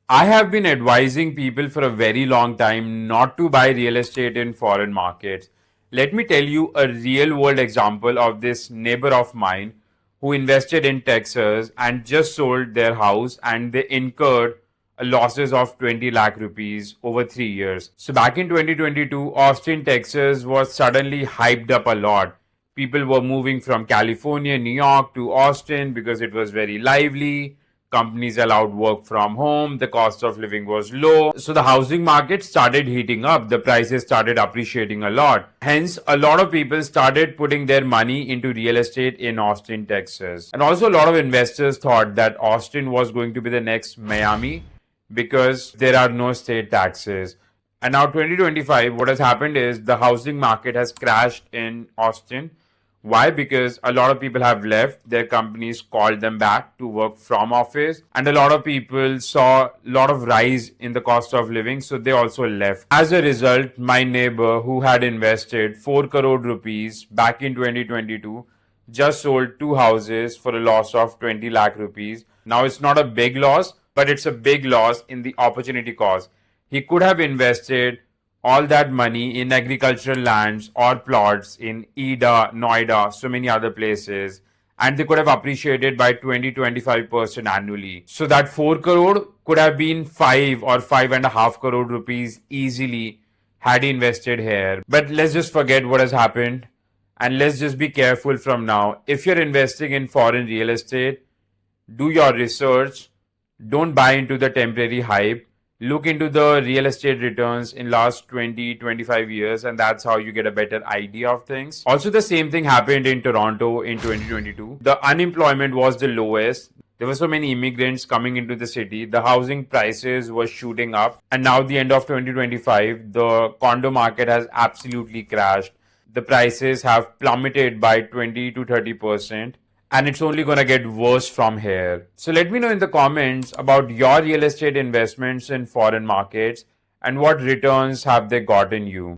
I have been advising people for a very long time not to buy real estate in foreign markets. Let me tell you a real world example of this neighbor of mine who invested in Texas and just sold their house and they incurred losses of 20 lakh rupees over 3 years. So back in 2022, Austin, Texas was suddenly hyped up a lot. People were moving from California, New York to Austin because it was very lively. Companies allowed work from home, the cost of living was low. So the housing market started heating up, the prices started appreciating a lot. Hence, a lot of people started putting their money into real estate in Austin, Texas. And also, a lot of investors thought that Austin was going to be the next Miami because there are no state taxes. And now, 2025, what has happened is the housing market has crashed in Austin. Why? Because a lot of people have left. Their companies called them back to work from office, and a lot of people saw a lot of rise in the cost of living, so they also left. As a result, my neighbor who had invested 4 crore rupees back in 2022 just sold two houses for a loss of 20 lakh rupees. Now it's not a big loss, but it's a big loss in the opportunity cost. He could have invested all that money in agricultural lands or plots in Ida, Noida, so many other places, and they could have appreciated by 20-25% annually. So that 4 crore could have been 5 or 5.5 crore rupees easily had he invested here. But let's just forget what has happened and let's just be careful from now. If you're investing in foreign real estate, do your research, don't buy into the temporary hype, look into the real estate returns in last 20-25 years, and that's how you get a better idea of things. Also, the same thing happened in Toronto in 2022. The unemployment was the lowest. There were so many immigrants coming into the city. The housing prices were shooting up. And now, the end of 2025, the condo market has absolutely crashed. The prices have plummeted by 20 to 30%, and it's only going to get worse from here. So let me know in the comments about your real estate investments in foreign markets and what returns have they gotten you.